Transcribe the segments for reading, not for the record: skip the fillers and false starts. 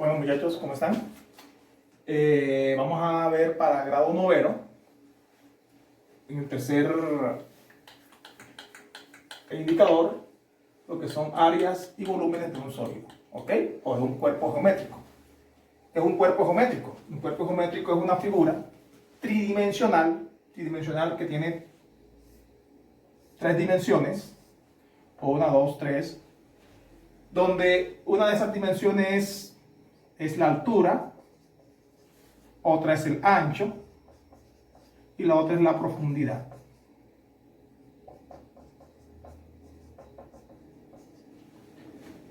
Bueno, muchachos, ¿cómo están? Vamos a ver para grado noveno, en el tercer indicador, lo que son áreas y volúmenes de un sólido, ¿ok? O de un cuerpo geométrico. ¿Qué es un cuerpo geométrico? Un cuerpo geométrico es una figura tridimensional que tiene tres dimensiones, o una, dos, tres, donde una de esas dimensiones es la altura, otra es el ancho y la otra es la profundidad.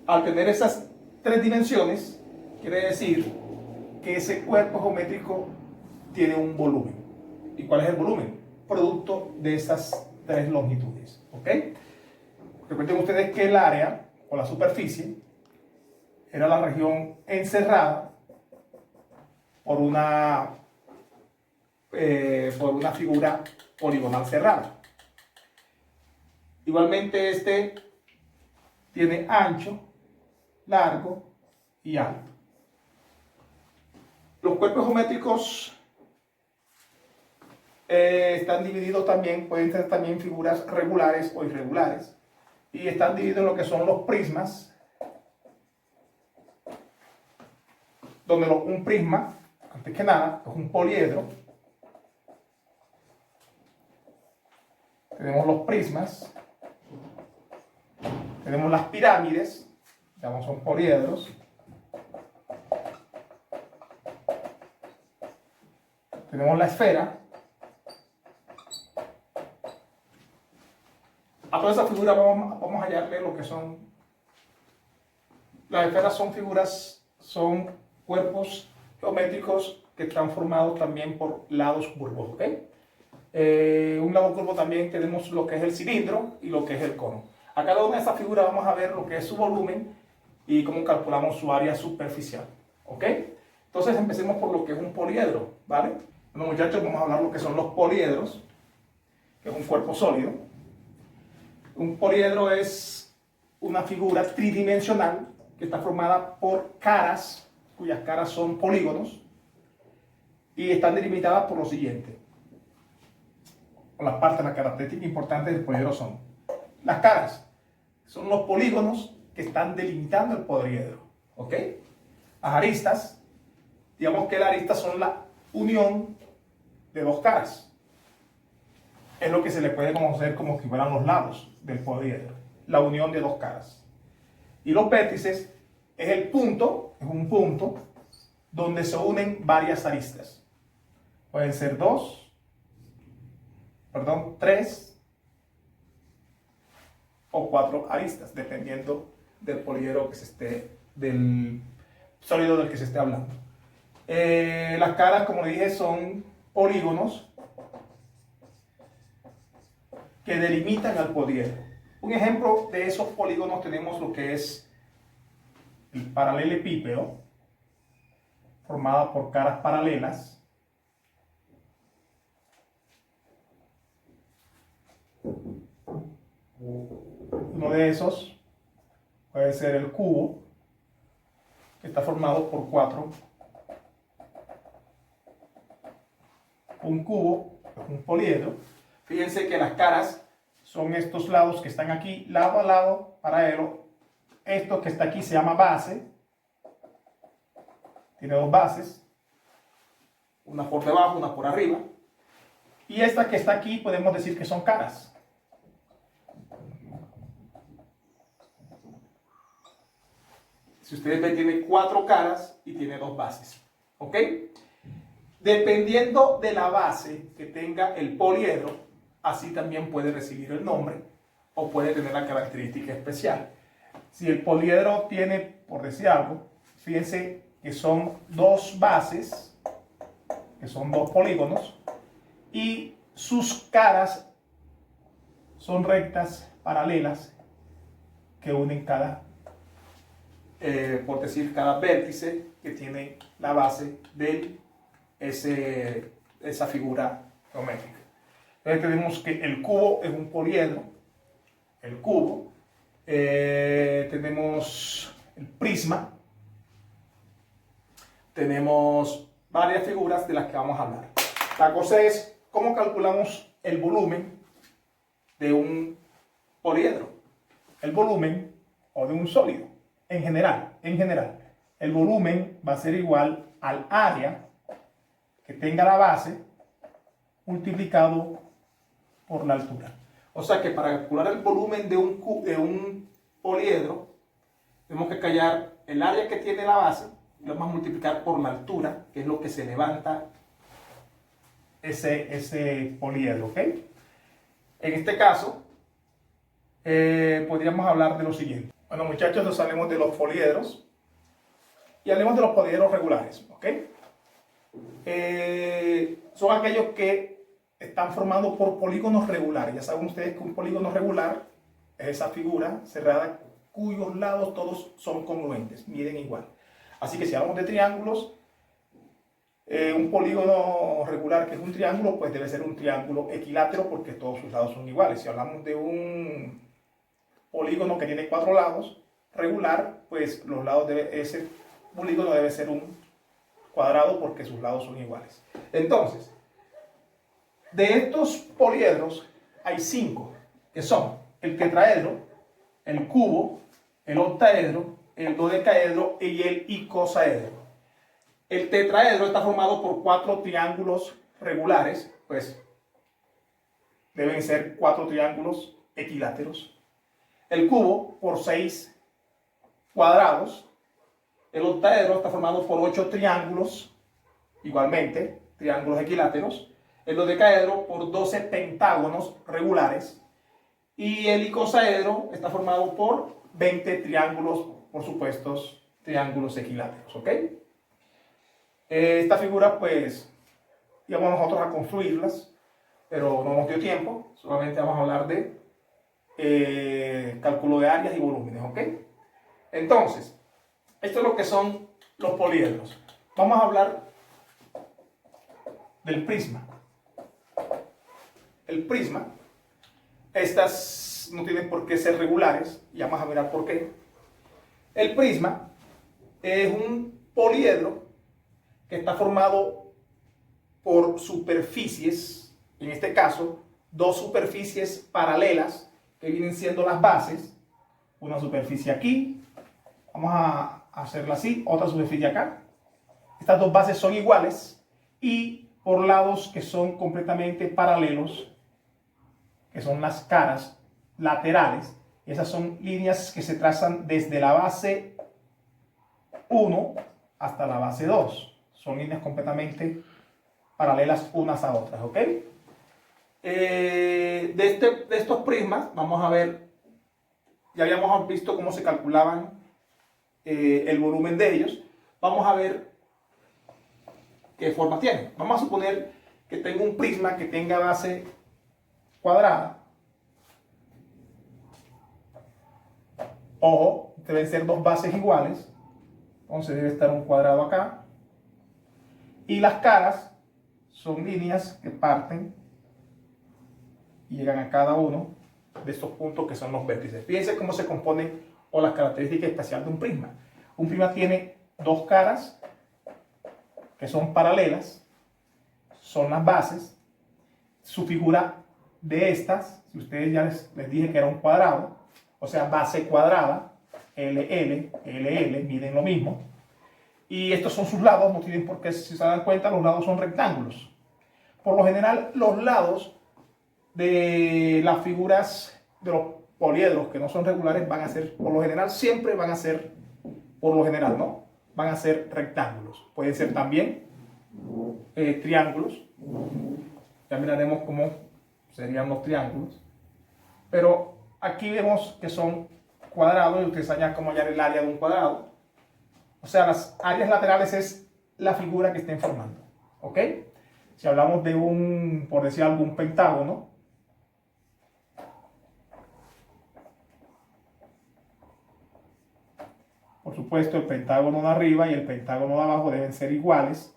Al tener esas tres dimensiones, quiere decir que ese cuerpo geométrico tiene un volumen. ¿Y cuál es el volumen? Producto de esas tres longitudes. ¿Ok? Recuerden ustedes que el área o la superficie era la región encerrada por una figura poligonal cerrada. Igualmente este tiene ancho, largo y alto. Los cuerpos geométricos están divididos también, pueden ser también figuras regulares o irregulares, y están divididos en lo que son los prismas, donde un prisma, antes que nada, es un poliedro. Tenemos los prismas, tenemos las pirámides, digamos, son poliedros. Tenemos la esfera. A toda esa figura vamos a hallarle lo que son. Las esferas son figuras, son cuerpos geométricos que están formados también por lados curvos, ¿ok? Un lado curvo también tenemos lo que es el cilindro y lo que es el cono. A cada una de esas figuras vamos a ver lo que es su volumen y cómo calculamos su área superficial, ¿ok? Entonces empecemos por lo que es un poliedro, ¿vale? Bueno, muchachos, vamos a hablar de lo que son los poliedros, que es un cuerpo sólido. Un poliedro es una figura tridimensional que está formada por caras, cuyas caras son polígonos, y están delimitadas por lo siguiente. Las partes, las características importantes del poliedro son las caras, son los polígonos que están delimitando el poliedro, ¿ok? Las aristas, digamos que las aristas son la unión de dos caras. Es lo que se le puede conocer como que fueran los lados del poliedro, la unión de dos caras. Y los vértices es el punto, es un punto donde se unen varias aristas. Pueden ser tres o cuatro aristas, dependiendo del poliedro del sólido del que se esté hablando. Las caras, como le dije, son polígonos que delimitan al poliedro. Un ejemplo de esos polígonos tenemos lo que es el paralelepípedo, formado por caras paralelas. Uno de esos puede ser el cubo, que está formado por cuatro. Un cubo es un poliedro. Fíjense que las caras son estos lados que están aquí, lado a lado, paralelo. Esto que está aquí se llama base. Tiene dos bases, una por debajo, una por arriba. Y esta que está aquí podemos decir que son caras. Si ustedes ven, tiene cuatro caras y tiene dos bases. ¿Ok? Dependiendo de la base que tenga el poliedro, así también puede recibir el nombre o puede tener la característica especial. Si el poliedro tiene, por decir algo, fíjense que son dos bases, que son dos polígonos, y sus caras son rectas paralelas que unen cada vértice que tiene la base de esa figura geométrica. Entonces tenemos que el cubo es un poliedro, el cubo. Tenemos el prisma, tenemos varias figuras de las que vamos a hablar. La cosa es cómo calculamos el volumen de un poliedro, el volumen o de un sólido. En general, el volumen va a ser igual al área que tenga la base multiplicado por la altura. O sea que para calcular el volumen de un poliedro, tenemos que hallar el área que tiene la base y lo vamos a multiplicar por la altura, que es lo que se levanta ese poliedro, ¿ok? En este caso, podríamos hablar de lo siguiente. Bueno, muchachos, nos hablemos de los poliedros y hablemos de los poliedros regulares, ¿ok? Son aquellos que están formados por polígonos regulares. Ya saben ustedes que un polígono regular es esa figura cerrada cuyos lados todos son congruentes, miden igual. Así que si hablamos de triángulos, un polígono regular que es un triángulo, pues debe ser un triángulo equilátero porque todos sus lados son iguales. Si hablamos de un polígono que tiene 4 lados regular, pues los lados ese polígono debe ser un cuadrado porque sus lados son iguales. Entonces, de estos poliedros hay 5, que son el tetraedro, el cubo, el octaedro, el dodecaedro y el icosaedro. El tetraedro está formado por 4 triángulos regulares, pues deben ser 4 triángulos equiláteros. El cubo por 6 cuadrados. El octaedro está formado por 8 triángulos, igualmente, triángulos equiláteros. El dodecaedro por 12 pentágonos regulares. Y el icosaedro está formado por 20 triángulos, por supuesto, triángulos equiláteros, ¿ok? Esta figura, pues, íbamos nosotros a construirlas, pero no nos dio tiempo. Solamente vamos a hablar de cálculo de áreas y volúmenes, ¿ok? Entonces, esto es lo que son los poliedros. Vamos a hablar del prisma. El prisma, estas no tienen por qué ser regulares, y vamos a mirar por qué. El prisma es un poliedro que está formado por superficies, en este caso, 2 superficies paralelas que vienen siendo las bases. Una superficie aquí, vamos a hacerla así, otra superficie acá. Estas 2 bases son iguales y por lados que son completamente paralelos, que son las caras laterales. Esas son líneas que se trazan desde la base 1 hasta la base 2. Son líneas completamente paralelas unas a otras, ¿ok? De estos prismas, vamos a ver, ya habíamos visto cómo se calculaban el volumen de ellos. Vamos a ver qué forma tienen. Vamos a suponer que tengo un prisma que tenga base cuadrada. Ojo, deben ser 2 bases iguales. Entonces debe estar un cuadrado acá. Y las caras son líneas que parten y llegan a cada uno de estos puntos que son los vértices. Fíjense cómo se componen o las características especiales de un prisma. Un prisma tiene 2 caras que son paralelas, son las bases. Su figura de estas, si ustedes ya les dije que era un cuadrado, o sea, base cuadrada, LL, LL, miden lo mismo. Y estos son sus lados, no tienen por qué, si se dan cuenta, los lados son rectángulos. Por lo general, los lados de las figuras de los poliedros que no son regulares van a ser, por lo general, siempre van a ser, por lo general, ¿no? Van a ser rectángulos. Pueden ser también triángulos. Ya miraremos cómo serían los triángulos. Pero aquí vemos que son cuadrados y ustedes saben cómo hallar el área de un cuadrado. O sea, las áreas laterales es la figura que estén formando, ¿ok? Si hablamos de un, por decir algo, un pentágono, por supuesto, el pentágono de arriba y el pentágono de abajo deben ser iguales.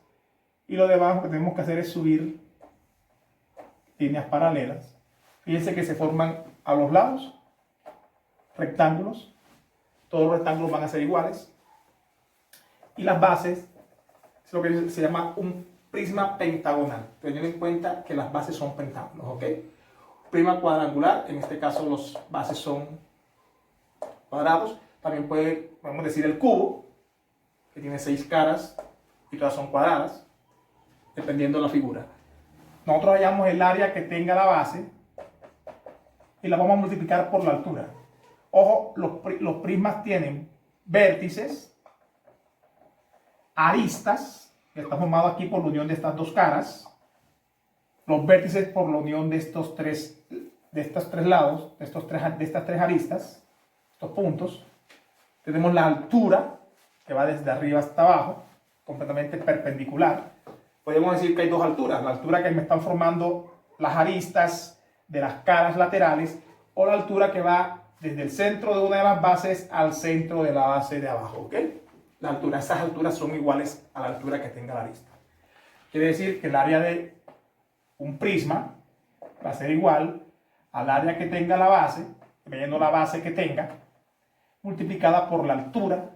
Y lo demás que tenemos que hacer es subir líneas paralelas. Fíjense que se forman a los lados rectángulos. Todos los rectángulos van a ser iguales. Y las bases Es lo que se llama un prisma pentagonal, teniendo en cuenta que las bases son pentágonos, ¿ok? Prisma cuadrangular, en este caso los bases son cuadrados. También podemos decir el cubo, que tiene 6 caras y todas son cuadradas, dependiendo de la figura. Nosotros hallamos el área que tenga la base y la vamos a multiplicar por la altura. Ojo, los prismas tienen vértices, aristas, que está formado aquí por la unión de estas dos caras, los vértices por la unión de estos tres lados, de estas tres aristas, estos puntos. Tenemos la altura, que va desde arriba hasta abajo, completamente perpendicular. Podemos decir que hay dos alturas, la altura que me están formando las aristas de las caras laterales, o la altura que va desde el centro de una de las bases al centro de la base de abajo, ¿ok? La altura, esas alturas son iguales a la altura que tenga la arista. Quiere decir que el área de un prisma va a ser igual al área que tenga la base, dependiendo la base que tenga, multiplicada por la altura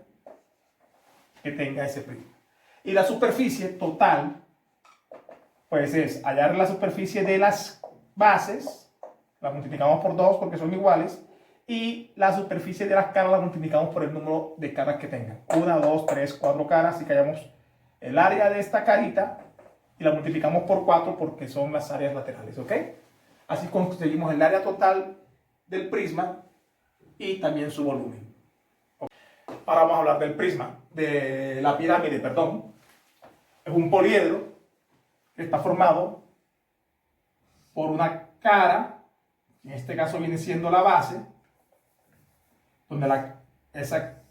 que tenga ese prisma. Y la superficie total, pues es hallar la superficie de las bases, la multiplicamos por 2 porque son iguales, y la superficie de las caras la multiplicamos por el número de caras que tengan. 1, 2, 3, 4 caras, así que hallamos el área de esta carita y la multiplicamos por 4 porque son las áreas laterales, ¿ok? Así conseguimos el área total del prisma y también su volumen. Ahora vamos a hablar del prisma, de la pirámide, perdón. Es un poliedro que está formado por una cara, en este caso viene siendo la base, donde esa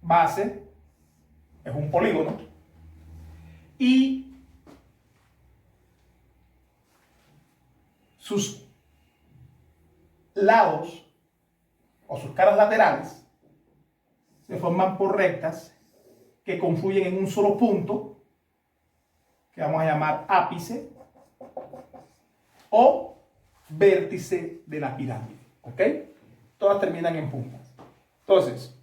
base es un polígono, y sus lados o sus caras laterales se forman por rectas que confluyen en un solo punto, que vamos a llamar ápice o vértice de la pirámide, ¿ok? Todas terminan en puntas. Entonces,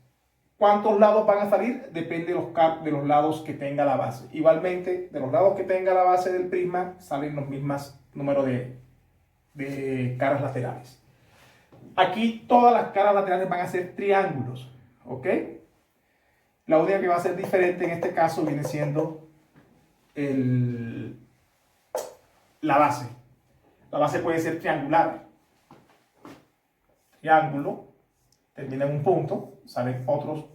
¿cuántos lados van a salir? Depende de los lados que tenga la base. Igualmente, de los lados que tenga la base del prisma, salen los mismos números de caras laterales. Aquí todas las caras laterales van a ser triángulos, ¿ok? La única que va a ser diferente en este caso viene siendo la base. La base puede ser triangular. Triángulo, termina en un punto, salen otros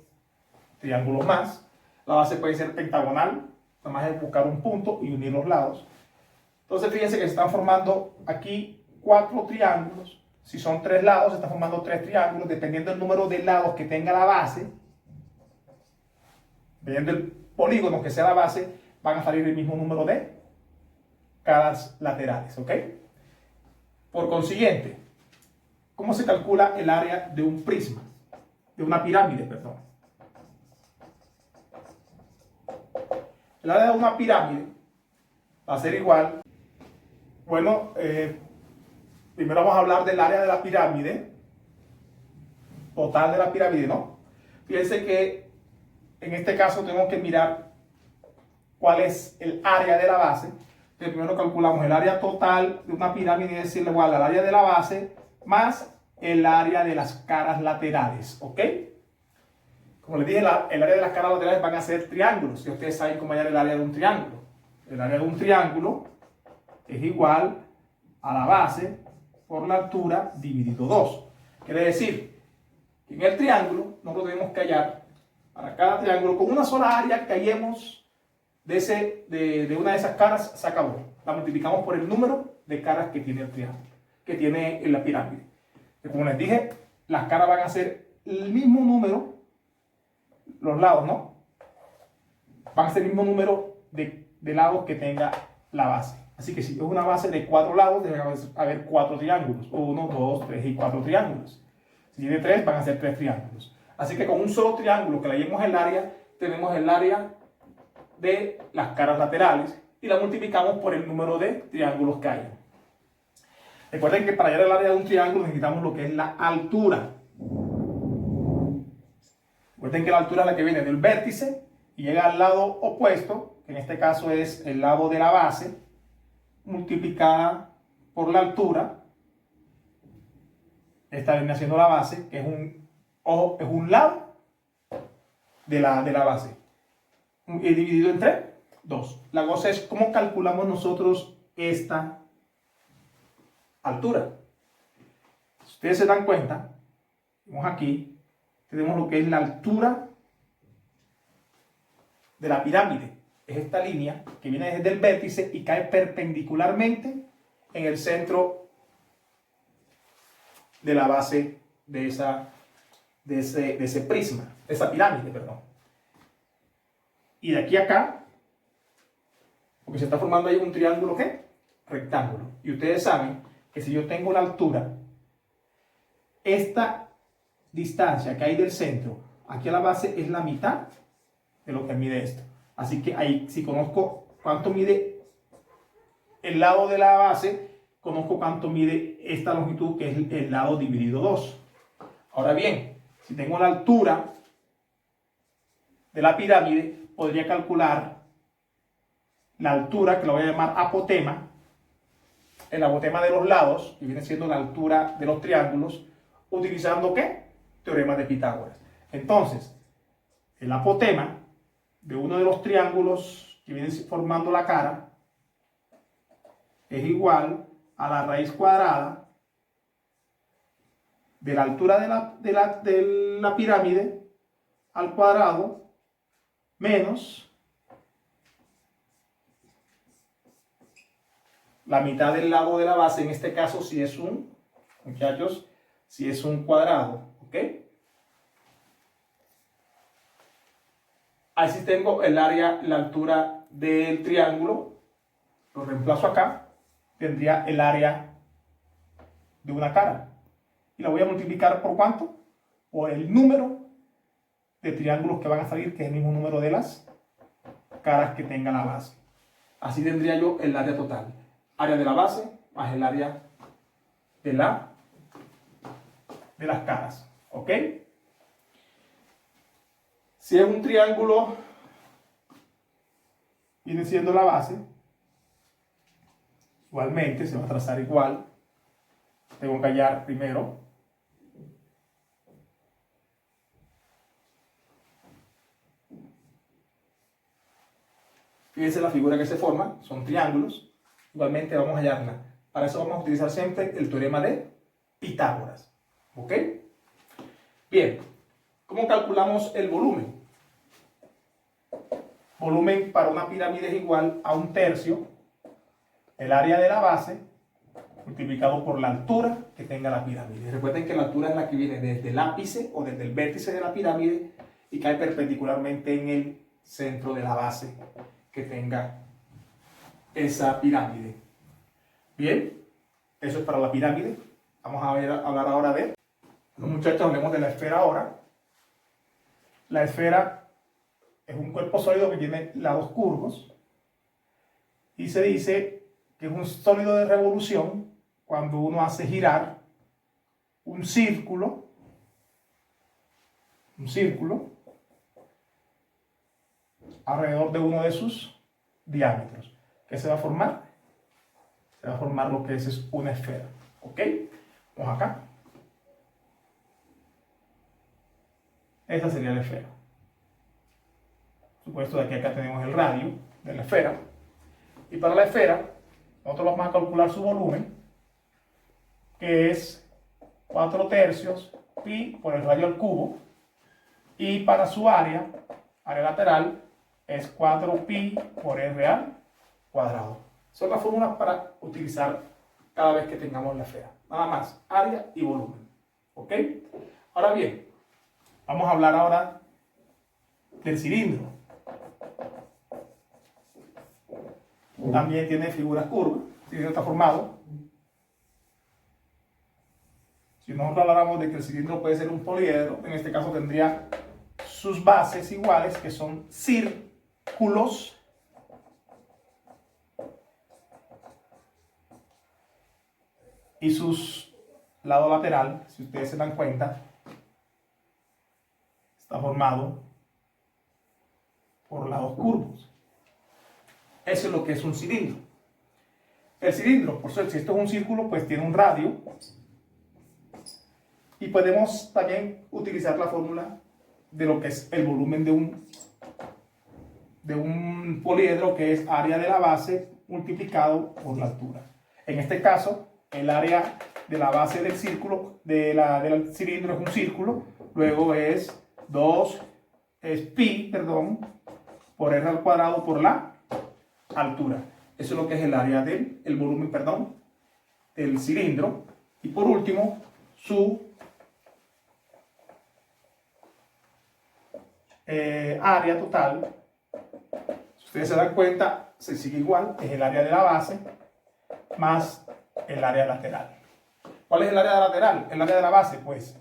triángulos más. La base puede ser pentagonal, nada más es buscar un punto y unir los lados. Entonces fíjense que se están formando aquí 4 triángulos. Si son 3 lados, se están formando 3 triángulos, dependiendo del número de lados que tenga la base. Dependiendo del polígono que sea la base, van a salir el mismo número de caras laterales, ¿ok? Por consiguiente, ¿cómo se calcula el área de un prisma? De una pirámide, perdón. El área de una pirámide va a ser igual. Bueno, primero vamos a hablar del área de la pirámide, total de la pirámide, ¿no? Fíjense que en este caso tenemos que mirar cuál es el área de la base. Entonces, primero calculamos el área total de una pirámide, es decir, igual al área de la base más el área de las caras laterales, ¿ok? Como les dije, el área de las caras laterales van a ser triángulos, y ustedes saben cómo hallar el área de un triángulo. El área de un triángulo es igual a la base por la altura dividido 2. Quiere decir que en el triángulo nosotros tenemos que hallar para cada triángulo con una sola área que hallemos de una de esas caras, se acabó. La multiplicamos por el número de caras que tiene el triángulo, que tiene la pirámide. Y como les dije, las caras van a ser el mismo número, los lados, ¿no? Van a ser el mismo número de lados que tenga la base. Así que si es una base de 4 lados, debe haber 4 triángulos. 1, 2, 3 y 4 triángulos. Si tiene 3, van a ser 3 triángulos. Así que con un solo triángulo que le hallemos el área, tenemos el área de las caras laterales y la multiplicamos por el número de triángulos que hay. Recuerden que para hallar el área de un triángulo necesitamos lo que es la altura. Recuerden que la altura es la que viene del vértice y llega al lado opuesto, que en este caso es el lado de la base, multiplicada por la altura. Esta viene siendo la base, que es un lado de la base. Dividido entre 2. La cosa es cómo calculamos nosotros esta altura. Si ustedes se dan cuenta, vemos aquí, tenemos lo que es la altura de la pirámide. Es esta línea que viene desde el vértice y cae perpendicularmente en el centro de la base de ese prisma, de esa pirámide, perdón. Y de aquí a acá, porque se está formando ahí un triángulo, ¿qué? Rectángulo. Y ustedes saben que si yo tengo la altura, esta distancia que hay del centro aquí a la base es la mitad de lo que mide esto. Así que ahí, si conozco cuánto mide el lado de la base, conozco cuánto mide esta longitud, que es el lado dividido 2. Ahora bien, si tengo la altura de la pirámide, podría calcular la altura, que lo voy a llamar apotema, el apotema de los lados, que viene siendo la altura de los triángulos, utilizando ¿qué? Teorema de Pitágoras. Entonces, el apotema de uno de los triángulos que viene formando la cara es igual a la raíz cuadrada de la altura de la pirámide al cuadrado menos la mitad del lado de la base, en este caso si es muchachos, si es un cuadrado, ¿ok? Así tengo el área, la altura del triángulo, lo reemplazo acá, tendría el área de una cara. Y la voy a multiplicar por ¿cuánto? Por el número de triángulos que van a salir, que es el mismo número de las caras que tenga la base. Así tendría yo el área total. Área de la base más el área de las caras. ¿Ok? Si es un triángulo, viene siendo la base, igualmente se va a trazar igual. Tengo que hallar primero fíjense la figura que se forma, son triángulos. Igualmente vamos a hallarla. Para eso vamos a utilizar siempre el teorema de Pitágoras. ¿Ok? Bien, ¿cómo calculamos el volumen? Volumen para una pirámide es igual a 1/3 el área de la base multiplicado por la altura que tenga la pirámide. Recuerden que la altura es la que viene desde el ápice o desde el vértice de la pirámide y cae perpendicularmente en el centro de la base que tenga esa pirámide. Bien, eso es para la pirámide. Vamos a hablar ahora de... Bueno, muchachos, hablemos de la esfera ahora. La esfera es un cuerpo sólido que tiene lados curvos y se dice que es un sólido de revolución cuando uno hace girar un círculo alrededor de uno de sus diámetros. ¿Qué se va a formar? Se va a formar lo que es una esfera. ¿Ok? Vamos acá. Esa sería la esfera. Por supuesto, de aquí a acá tenemos el radio de la esfera. Y para la esfera, nosotros vamos a calcular su volumen, que es 4/3 pi por el radio al cubo. Y para su área lateral, es 4 pi por r al cuadrado. Son las fórmulas para utilizar cada vez que tengamos la esfera. Nada más, área y volumen. ¿Ok? Ahora bien, vamos a hablar ahora del cilindro. También tiene figuras curvas. El cilindro está formado. Si nosotros habláramos de que el cilindro puede ser un poliedro, en este caso tendría sus bases iguales, que son círculos. Y sus lados lateral, si ustedes se dan cuenta, está formado por lados curvos. Eso es lo que es un cilindro. El cilindro, por cierto, si esto es un círculo, pues tiene un radio. Y podemos también utilizar la fórmula de lo que es el volumen de un poliedro, que es área de la base multiplicado por la altura. En este caso, el área de la base del círculo, del cilindro, es un círculo, luego es pi, por r al cuadrado por la altura. Eso es lo que es el área el volumen, del cilindro. Y por último, su área total, si ustedes se dan cuenta, se sigue igual, es el área de la base más el área lateral. ¿Cuál es el área lateral? El área de la base, pues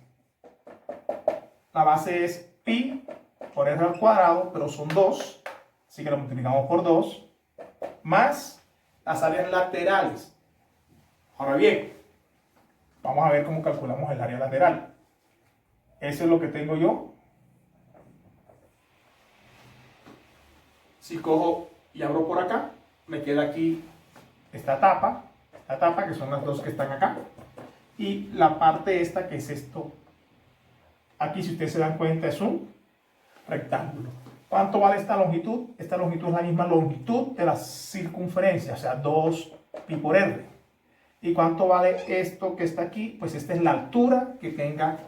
la base es pi por r al cuadrado, pero son 2, así que lo multiplicamos por 2, más las áreas laterales. Ahora bien, vamos a ver cómo calculamos el área lateral. Eso es lo que tengo yo. Si cojo y abro por acá, me queda aquí esta tapa, que son las dos que están acá, y la parte esta, que es esto. Aquí, si ustedes se dan cuenta, es un rectángulo. ¿Cuánto vale esta longitud? Esta longitud es la misma longitud de la circunferencia, o sea, 2 pi por r. ¿Y cuánto vale esto que está aquí? Pues esta es la altura que tenga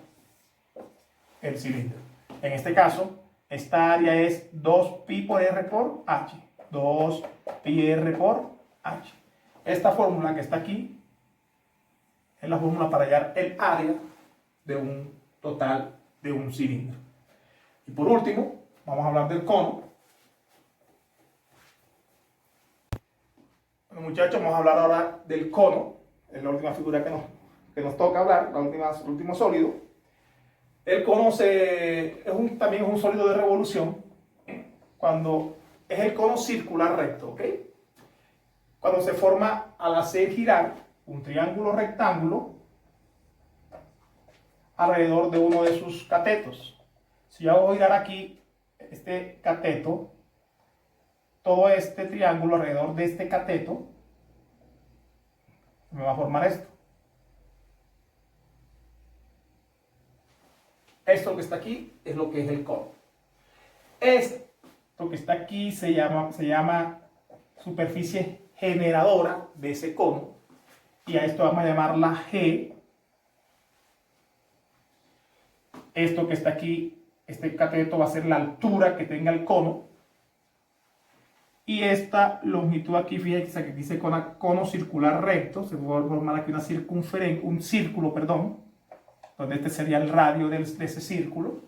el cilindro. En este caso, esta área es 2 pi por r por h. 2 pi r por h. Esta fórmula que está aquí es la fórmula para hallar el área de un total de un cilindro. Y por último, vamos a hablar del cono. Bueno, muchachos, vamos a hablar ahora del cono. Es la última figura que nos toca hablar, el último sólido. El cono también es un sólido de revolución cuando es el cono circular recto, ¿ok? Cuando se forma al hacer girar un triángulo rectángulo alrededor de uno de sus catetos. Si yo hago girar aquí este cateto, todo este triángulo alrededor de este cateto, me va a formar esto. Esto que está aquí es lo que es el cono. Esto que está aquí se llama superficie generadora de ese cono. Y a esto vamos a llamar la G. Esto que está aquí, este cateto, va a ser la altura que tenga el cono. Y esta longitud aquí, fíjense que dice cono circular recto. Se va a formar aquí un círculo, donde este sería el radio de ese círculo.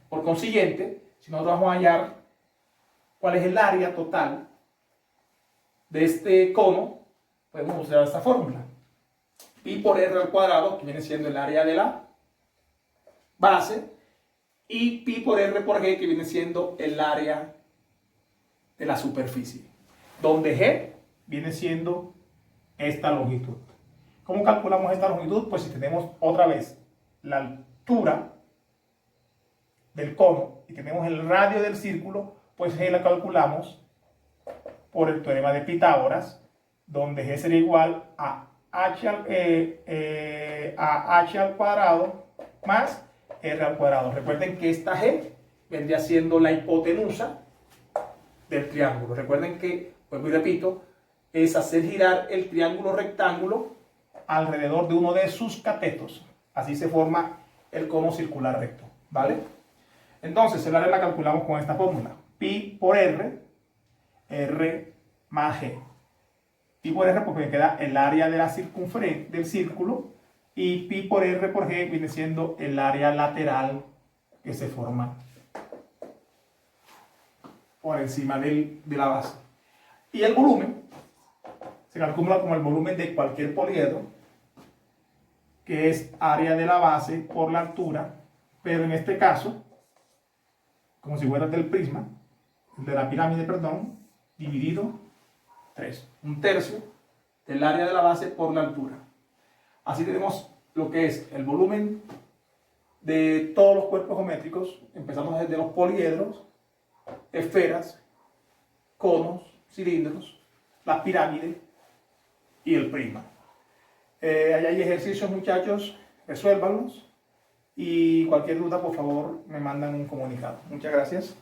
Por consiguiente, si nosotros vamos a hallar cuál es el área total de este cono, podemos usar esta fórmula. Pi por r al cuadrado, que viene siendo el área de la base, y pi por r por g, que viene siendo el área de la superficie, donde g viene siendo esta longitud. ¿Cómo calculamos esta longitud? Pues si tenemos otra vez la altura del cono y tenemos el radio del círculo, pues g la calculamos por el teorema de Pitágoras, donde g sería igual a h al cuadrado más r al cuadrado. Recuerden que esta g vendría siendo la hipotenusa del triángulo. Recuerden que, vuelvo y repito, es hacer girar el triángulo rectángulo alrededor de uno de sus catetos. Así se forma el cono circular recto, ¿vale? Entonces, el área la calculamos con esta fórmula. Pi por r, r más g. Pi por r porque me queda el área de la circunferencia del círculo, y pi por r por g viene siendo el área lateral que se forma por encima de la base. Y el volumen se calcula como el volumen de cualquier poliedro, que es área de la base por la altura, pero en este caso, como si fuera del prisma, de la pirámide, dividido 3. Un tercio del área de la base por la altura. Así tenemos lo que es el volumen de todos los cuerpos geométricos, empezamos desde los poliedros, esferas, conos, cilindros, la pirámide y el prisma. Allá hay ejercicios, muchachos, resuélvanlos y cualquier duda, por favor, me mandan un comunicado. Muchas gracias.